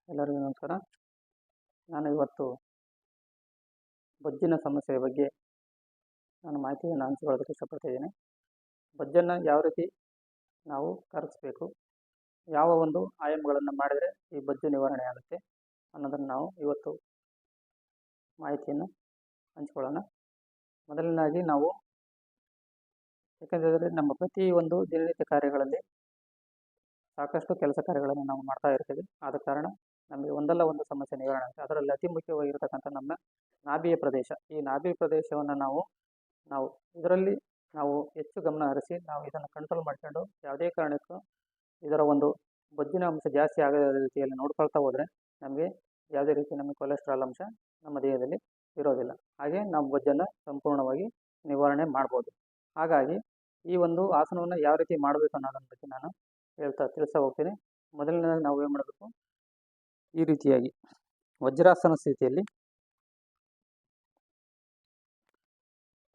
ಎಲ್ಲರಿಗೂ ನಮಸ್ಕಾರ. ನಾನು ಇವತ್ತು ಬೊಜ್ಜಿನ ಸಮಸ್ಯೆಯ ಬಗ್ಗೆ ನಾನು ಮಾಹಿತಿಯನ್ನು ಹಂಚಿಕೊಳ್ಳೋದಕ್ಕೆ ಇಷ್ಟಪಡ್ತಿದ್ದೀನಿ. ಬೊಜ್ಜನ್ನು ಯಾವ ರೀತಿ ನಾವು ಕರಗಿಸ್ಬೇಕು, ಯಾವ ಒಂದು ಆಯಾಮಗಳನ್ನು ಮಾಡಿದರೆ ಈ ಬೊಜ್ಜು ನಿವಾರಣೆ ಆಗುತ್ತೆ ಅನ್ನೋದನ್ನು ನಾವು ಇವತ್ತು ಮಾಹಿತಿಯನ್ನು ಹಂಚಿಕೊಳ್ಳೋಣ. ಮೊದಲನೇದಾಗಿ ನಾವು, ಏಕೆಂದರೆ ನಮ್ಮ ಪ್ರತಿಯೊಂದು ದಿನನಿತ್ಯ ಕಾರ್ಯಗಳಲ್ಲಿ ಸಾಕಷ್ಟು ಕೆಲಸ ಕಾರ್ಯಗಳನ್ನು ನಾವು ಮಾಡ್ತಾ ಇರ್ತೀವಿ. ಆದ ಕಾರಣ ನಮಗೆ ಒಂದಲ್ಲ ಒಂದು ಸಮಸ್ಯೆ ನಿವಾರಣೆ ಆಗುತ್ತೆ. ಅದರಲ್ಲಿ ಅತಿ ಮುಖ್ಯವಾಗಿರ್ತಕ್ಕಂಥ ನಮ್ಮ ನಾಭಿಯ ಪ್ರದೇಶ. ಈ ನಾಭಿ ಪ್ರದೇಶವನ್ನು ನಾವು ಇದರಲ್ಲಿ ನಾವು ಹೆಚ್ಚು ಗಮನ ಹರಿಸಿ ನಾವು ಇದನ್ನು ಕಂಟ್ರೋಲ್ ಮಾಡ್ಕೊಂಡು ಯಾವುದೇ ಕಾರಣಕ್ಕೂ ಇದರ ಒಂದು ಬೊಜ್ಜಿನ ಅಂಶ ಜಾಸ್ತಿ ಆಗದ ರೀತಿಯಲ್ಲಿ ನೋಡ್ಕೊಳ್ತಾ ಹೋದರೆ ನಮಗೆ ಯಾವುದೇ ರೀತಿ ನಮಗೆ ಕೊಲೆಸ್ಟ್ರಾಲ್ ಅಂಶ ನಮ್ಮ ದೇಹದಲ್ಲಿ ಇರೋದಿಲ್ಲ. ಹಾಗೆ ನಾವು ಬೊಜ್ಜನ್ನು ಸಂಪೂರ್ಣವಾಗಿ ನಿವಾರಣೆ ಮಾಡ್ಬೋದು. ಹಾಗಾಗಿ ಈ ಒಂದು ಆಸನವನ್ನು ಯಾವ ರೀತಿ ಮಾಡಬೇಕು ಅನ್ನೋದನ್ನ ಬಗ್ಗೆ ನಾನು ತಿಳಿಸ್ತಾ ಹೋಗ್ತೀನಿ. ಮೊದಲನೇದಾಗಿ ನಾವು ಏನು ಮಾಡಬೇಕು, ಈ ರೀತಿಯಾಗಿ ವಜ್ರಾಸನ ಸ್ಥಿತಿಯಲ್ಲಿ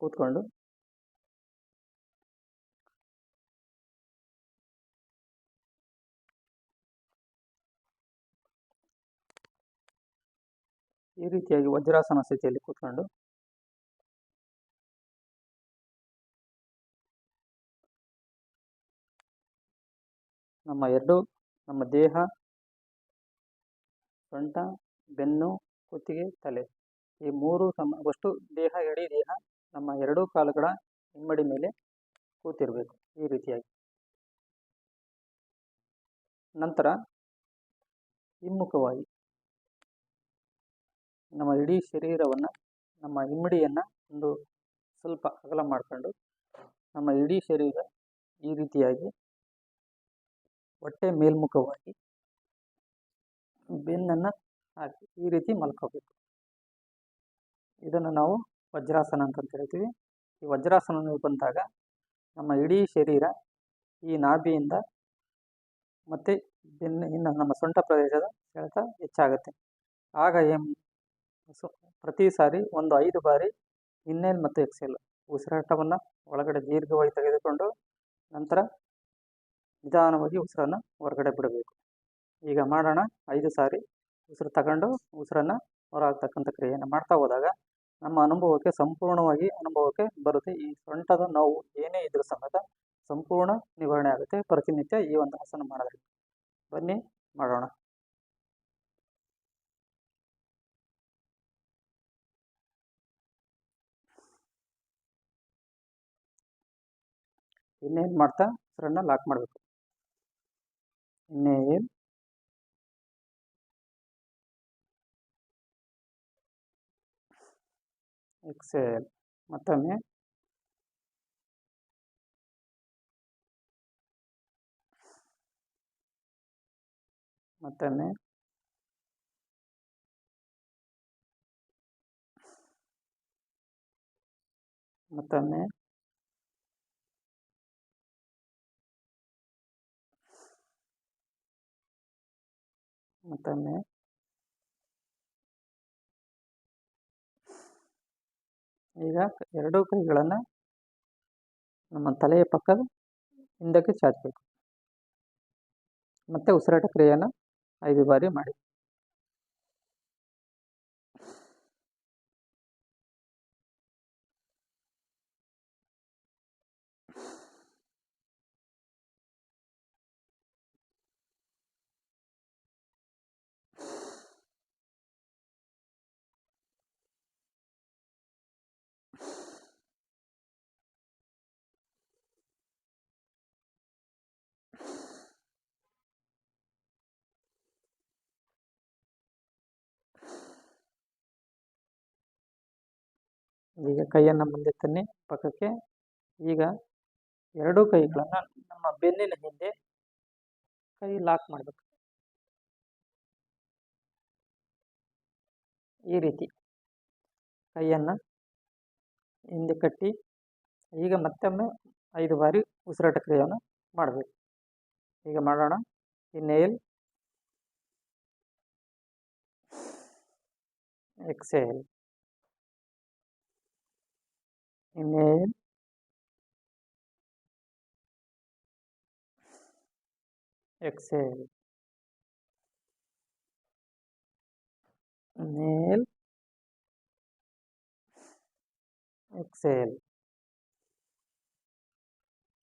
ಕೂತ್ಕೊಂಡು ವಜ್ರಾಸನ ಸ್ಥಿತಿಯಲ್ಲಿ ಕೂತ್ಕೊಂಡು ನಮ್ಮ ದೇಹ, ಸೊಂಟ, ಬೆನ್ನು, ಕುತ್ತಿಗೆ, ತಲೆ ಈ ಮೂರು ಅಷ್ಟು ದೇಹ, ಇಡೀ ದೇಹ ನಮ್ಮ ಎರಡೂ ಕಾಲುಗಳ ಹಿಮ್ಮಡಿ ಮೇಲೆ ಕೂತಿರಬೇಕು. ಈ ರೀತಿಯಾಗಿ ನಂತರ ಹಿಮ್ಮುಖವಾಗಿ ನಮ್ಮ ಇಡೀ ಶರೀರವನ್ನು, ನಮ್ಮ ಹಿಮ್ಮಡಿಯನ್ನು ಒಂದು ಸ್ವಲ್ಪ ಅಗಲ ಮಾಡಿಕೊಂಡು ನಮ್ಮ ಇಡೀ ಶರೀರ ಈ ರೀತಿಯಾಗಿ ಹೊಟ್ಟೆ ಮೇಲ್ಮುಖವಾಗಿ ಬೆನ್ನನ್ನು ಹಾಕಿ ಈ ರೀತಿ ಮಲ್ಕೋಬೇಕು. ಇದನ್ನು ನಾವು ವಜ್ರಾಸನ ಅಂತ ಹೇಳ್ತೀವಿ. ಈ ವಜ್ರಾಸನ ಬಂದಾಗ ನಮ್ಮ ಇಡೀ ಶರೀರ ಈ ನಾಭಿಯಿಂದ ಮತ್ತು ಇನ್ನು ನಮ್ಮ ಸೊಂಟ ಪ್ರದೇಶದ ಸೆಳೆತ ಹೆಚ್ಚಾಗುತ್ತೆ. ಆಗ ಪ್ರತಿ ಸಾರಿ ಒಂದು 5 ಬಾರಿ ಇನ್ಹೇಲ್ ಮತ್ತು ಎಕ್ಸೇಲ್ ಉಸಿರಾಟವನ್ನು ಒಳಗಡೆ ದೀರ್ಘವಾಗಿ ತೆಗೆದುಕೊಂಡು ನಂತರ ನಿಧಾನವಾಗಿ ಉಸಿರನ್ನು ಹೊರಗಡೆ ಬಿಡಬೇಕು. ಈಗ ಮಾಡೋಣ. 5 ಸಾರಿ ಉಸಿರು ತಗೊಂಡು ಉಸಿರನ್ನು ಹೊರಹಾಕ್ತಕ್ಕಂಥ ಕ್ರಿಯೆಯನ್ನು ಮಾಡ್ತಾ ಹೋದಾಗ ನಮ್ಮ ಸಂಪೂರ್ಣವಾಗಿ ಅನುಭವಕ್ಕೆ ಬರುತ್ತೆ. ಈ ಸೊಂಟದ ನೋವು ಏನೇ ಇದ್ರೂ ಸಮೇತ ಸಂಪೂರ್ಣ ನಿವಾರಣೆ ಆಗುತ್ತೆ ಪ್ರತಿನಿತ್ಯ ಈ ಒಂದು ಆಸನ ಮಾಡೋದ್ರಿಂದ. ಬನ್ನಿ ಮಾಡೋಣ. ಇನ್ನೇನು ಮಾಡ್ತಾ ಉಸಿರನ್ನು ಲಾಕ್ ಮಾಡಬೇಕು. ಇನ್ನೇನು ಎಕ್ಸೇಲ್. ಮತ್ತೊಮ್ಮೆ ಮತ್ತೊಮ್ಮೆ ಮತ್ತೊಮ್ಮೆ ಮತ್ತೊಮ್ಮೆ ಈಗ ಎರಡೂ ಕೈಗಳನ್ನು ನಮ್ಮ ತಲೆಯ ಪಕ್ಕದ ಹಿಂದಕ್ಕೆ ಚಾಚಬೇಕು. ಮತ್ತೆ ಉಸಿರಾಟ ಕ್ರಿಯೆಯನ್ನು 5 ಬಾರಿ ಮಾಡಿ. ಈಗ ಕೈಯನ್ನು ಮುಂದೆ ತನ್ನಿ ಪಕ್ಕಕ್ಕೆ. ಈಗ ಎರಡೂ ಕೈಗಳನ್ನು ನಮ್ಮ ಬೆನ್ನಿನ ಹಿಂದೆ ಕೈ ಲಾಕ್ ಮಾಡಬೇಕು. ಈ ರೀತಿ ಕೈಯನ್ನು ಹಿಂದೆ ಕಟ್ಟಿ ಈಗ ಮತ್ತೊಮ್ಮೆ 5 ಬಾರಿ ಉಸಿರಾಟ ಕ್ರಿಯೆಯನ್ನು ಮಾಡಬೇಕು. ಈಗ ಮಾಡೋಣ. Inhale, exhale. Inhale, exhale. inhale, exhale,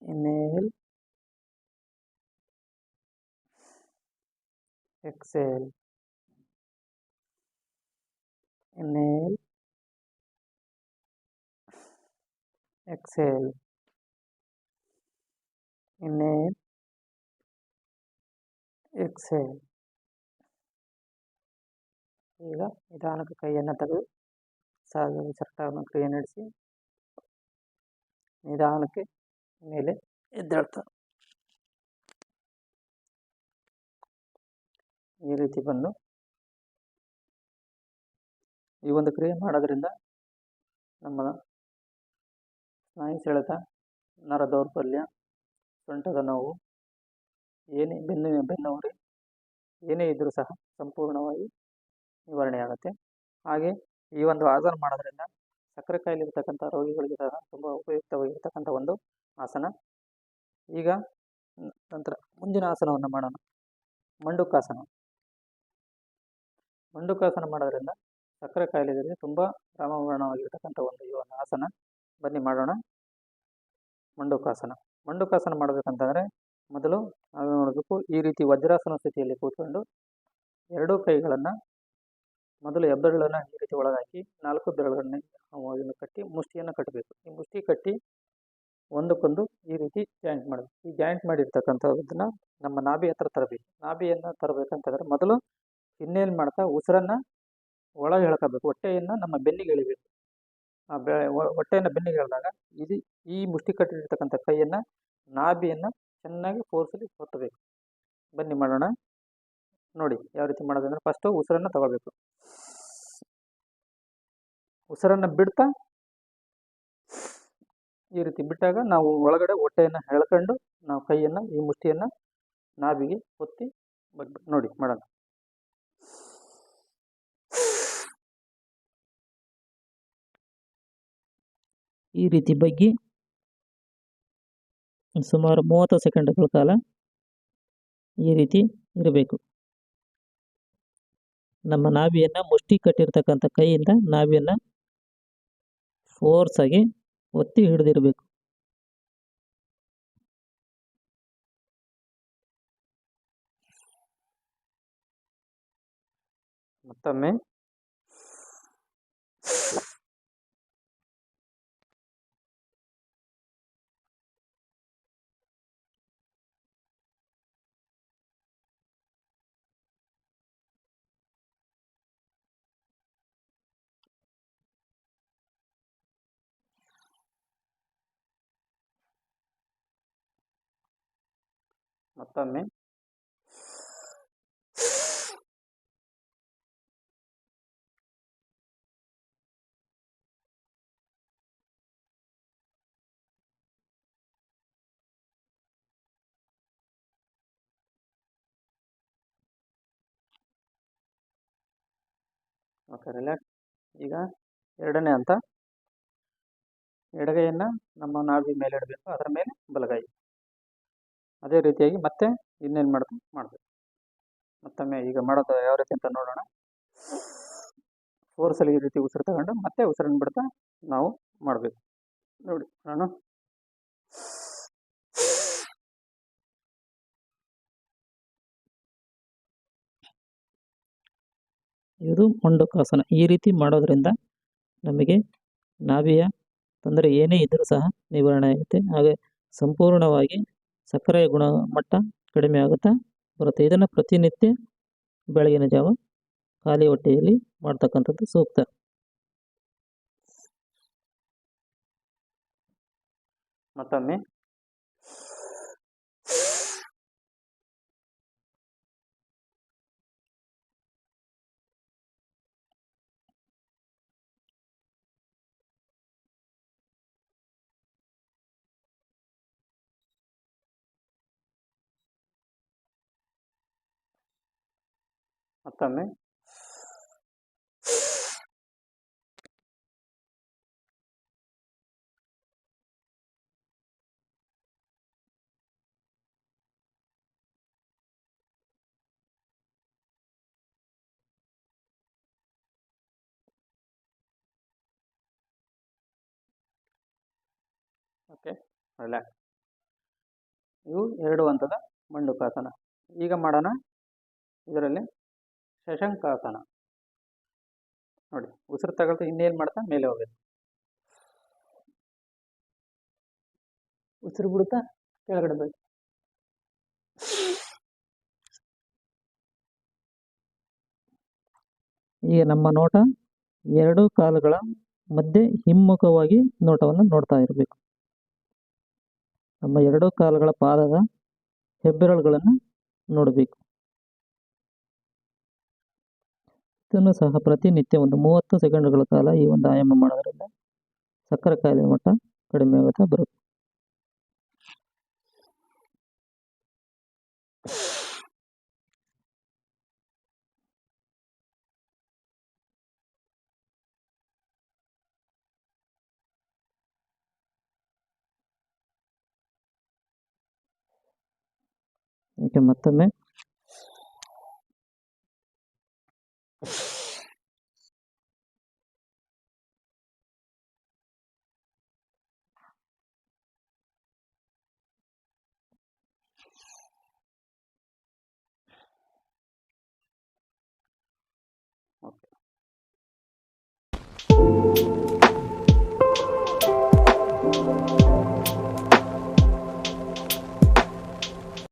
inhale, exhale, inhale, exhale, inhale, exhale. ಈಗ ನಿಧಾನಕ್ಕೆ ಕೈಯನ್ನು ತೆಗೆದು ಸಹಜ ವಿಸರ್ಪಣಾ ಕ್ರಿಯೆ ನಡೆಸಿ ನಿಧಾನಕ್ಕೆ ಮೇಲೆ ಎದ್ದೇಳ್ತಾರೆ. ಈ ರೀತಿ ಬಂದು ಈ ಒಂದು ಕ್ರಿಯೆ ಮಾಡೋದ್ರಿಂದ ನಮ್ಮ ಸ್ನಾಯು ಸೆಳೆತ, ನರ ದೌರ್ಬಲ್ಯ, ಸೊಂಟದ ನೋವು, ಏನೇ ಬೆನ್ನುಹುರಿ ಏನೇ ಇದ್ದರೂ ಸಹ ಸಂಪೂರ್ಣವಾಗಿ ನಿವಾರಣೆಯಾಗುತ್ತೆ. ಹಾಗೆ ಈ ಒಂದು ಆಸನ ಮಾಡೋದ್ರಿಂದ ಸಕ್ಕರೆ ಕಾಯಿಲೆ ಇರ್ತಕ್ಕಂಥ ರೋಗಿಗಳಿಗೆ ಸಹ ತುಂಬ ಉಪಯುಕ್ತವಾಗಿರ್ತಕ್ಕಂಥ ಒಂದು ಆಸನ. ಈಗ ನಂತರ ಮುಂದಿನ ಆಸನವನ್ನು ಮಾಡೋಣ, ಮಂಡುಕಾಸನ. ಮಂಡುಕಾಸನ ಮಾಡೋದ್ರಿಂದ ಸಕ್ಕರೆ ಕಾಯಿಲೆಗಳಿಗೆ ತುಂಬ ರಾಮಬಾಣವಾಗಿರ್ತಕ್ಕಂಥ ಒಂದು ಈ ಒಂದು ಆಸನ. ಬನ್ನಿ ಮಾಡೋಣ ಮಂಡುಕಾಸನ. ಮಂಡುಕಾಸನ ಮಾಡಬೇಕಂತಂದರೆ ಮೊದಲು ನಾವು ನೋಡಬೇಕು, ಈ ರೀತಿ ವಜ್ರಾಸನ ಸ್ಥಿತಿಯಲ್ಲಿ ಕೂತ್ಕೊಂಡು ಎರಡೂ ಕೈಗಳನ್ನು ಮೊದಲು ಹೆಬ್ಬೆರಳನ್ನು ಈ ರೀತಿ ಒಳಗಾಕಿ 4 ಬೆರಳುಗಳನ್ನು ಕಟ್ಟಿ ಮುಷ್ಟಿಯನ್ನು ಕಟ್ಟಬೇಕು. ಈ ಮುಷ್ಟಿ ಕಟ್ಟಿ ಒಂದಕ್ಕೊಂದು ಈ ರೀತಿ ಜಾಯಿಂಟ್ ಮಾಡಬೇಕು. ಈ ಜಾಯಿಂಟ್ ಮಾಡಿರ್ತಕ್ಕಂಥದ್ದನ್ನು ನಮ್ಮ ನಾಭಿ ಹತ್ರ ತರಬೇಕು. ನಾಭಿಯನ್ನು ತರಬೇಕಂತಂದರೆ ಮೊದಲು ಇನ್ನೇನು ಮಾಡ್ತಾ ಉಸಿರನ್ನು ಒಳಗೆ ಎಳ್ಕೋಬೇಕು. ಹೊಟ್ಟೆಯನ್ನು ನಮ್ಮ ಬೆನ್ನಿಗೆ ಎಳಿಬೇಕು. ಹೊಟ್ಟೆಯನ್ನು ಬೆನ್ನಿಗೆ ಎಳೆದಾಗ ಈ ಮುಷ್ಟಿ ಕಟ್ಟಿರ್ತಕ್ಕಂಥ ಕೈಯನ್ನು ನಾಭಿಯನ್ನು ಚೆನ್ನಾಗಿ ಫೋರ್ಸಲ್ಲಿ ಒತ್ತಬೇಕು. ಬನ್ನಿ ಮಾಡೋಣ. ನೋಡಿ ಯಾವ ರೀತಿ ಮಾಡೋದಂದ್ರೆ, ಫಸ್ಟು ಉಸಿರನ್ನು ತಗೋಬೇಕು. ಉಸಿರನ್ನು ಬಿಡ್ತಾ ಈ ರೀತಿ ಬಿಟ್ಟಾಗ ನಾವು ಒಳಗಡೆ ಹೊಟ್ಟೆಯನ್ನು ಎಳ್ಕೊಂಡು ನಾವು ಕೈಯನ್ನು ಈ ಮುಷ್ಟಿಯನ್ನು ನಾಭಿಗೆ ಒತ್ತಿ ನೋಡಿ ಮಾಡೋಣ. ಈ ರೀತಿ ಬಗ್ಗಿ ಸುಮಾರು 30 ಸೆಕೆಂಡ್ಗಳ ಕಾಲ ಈ ರೀತಿ ಇರಬೇಕು. ನಮ್ಮ ನಾಭಿಯನ್ನು ಮುಷ್ಟಿ ಕಟ್ಟಿರ್ತಕ್ಕಂಥ ಕೈಯಿಂದ ನಾಭಿಯನ್ನು ಫೋರ್ಸಾಗಿ ಒತ್ತಿ ಹಿಡಿದಿರಬೇಕು. ಮತ್ತೊಮ್ಮೆ ಮತ್ತೊಮ್ಮೆ ಓಕೆ, ರಿಲ್ಯಾಕ್ಸ್. ಈಗ ಎರಡನೇ ಹಂತ, ಎಡಗೈಯನ್ನು ನಮ್ಮ ನಾಭಿ ಮೇಲೆ ಇಡಬೇಕು, ಅದರ ಮೇಲೆ ಬಲಗೈ. ಅದೇ ರೀತಿಯಾಗಿ ಮತ್ತೆ ಇನ್ನೇನು ಮಾಡಬೇಕು. ಮತ್ತೊಮ್ಮೆ ಈಗ ಮಾಡೋದು ಯಾವ ರೀತಿ ಅಂತ ನೋಡೋಣ. ಫೋರ್ಸಲ್ಲಿ ಈ ರೀತಿ ಉಸಿರು ತಗೊಂಡು ಮತ್ತೆ ಉಸಿರನ್ನು ಬಿಡ್ತಾ ನಾವು ಮಾಡಬೇಕು. ನೋಡಿ ನಾನು ಇದು ಮಂಡುಕಾಸನ. ಈ ರೀತಿ ಮಾಡೋದ್ರಿಂದ ನಮಗೆ ನಾಭಿಯ ತೊಂದರೆ ಏನೇ ಇದ್ದರೂ ಸಹ ನಿವಾರಣೆ ಆಗುತ್ತೆ. ಹಾಗೆ ಸಂಪೂರ್ಣವಾಗಿ ಸಕ್ಕರೆಯ ಗುಣಮಟ್ಟ ಕಡಿಮೆ ಆಗುತ್ತಾ ಬರುತ್ತೆ. ಇದನ್ನು ಪ್ರತಿನಿತ್ಯ ಬೆಳಗಿನ ಜಾವ ಖಾಲಿ ಹೊಟ್ಟೆಯಲ್ಲಿ ಮಾಡ್ತಕ್ಕಂಥದ್ದು ಸೂಕ್ತ. ಮತ್ತೊಮ್ಮೆ ಮತ್ತೊಮ್ಮೆ ಓಕೆ, ರಿಲ್ಯಾಕ್ಸ್. ಇವು 2 ಹಂತದ ಮಂಡುಕಾಸನ. ಈಗ ಮಾಡೋಣ ಇದರಲ್ಲಿ ಶಶಂಕಾಸನ. ನೋಡಿ, ಉಸಿರು ತಗೊಳ್ತಾ ಇನ್ನೇನು ಮಾಡ್ತಾ ಮೇಲೆ ಹೋಗ್ಬೇಕು, ಉಸಿರು ಬಿಡುತ್ತಾ ಕೆಳಗಡೆ ಬೇಕು. ಈಗ ನಮ್ಮ ನೋಟ 2 ಕಾಲುಗಳ ಮಧ್ಯೆ ಹಿಮ್ಮುಖವಾಗಿ ನೋಟವನ್ನು ನೋಡ್ತಾ ಇರಬೇಕು. ನಮ್ಮ 2 ಕಾಲುಗಳ ಪಾದದ ಹೆಬ್ಬೆರಳುಗಳನ್ನು ನೋಡಬೇಕು. ಇದನ್ನು ಸಹ ಪ್ರತಿನಿತ್ಯ ಒಂದು 30 ಸೆಕೆಂಡ್ಗಳ ಕಾಲ ಈ ಒಂದು ಆಯಾಮ ಮಾಡೋದ್ರಿಂದ ಸಕ್ಕರೆ ಕಾಯಿಲೆ ಮಟ್ಟ ಕಡಿಮೆ ಆಗುತ್ತಾ ಬರುತ್ತೆ. ಓಕೆ, ಮತ್ತೊಮ್ಮೆ ಓಕೆ.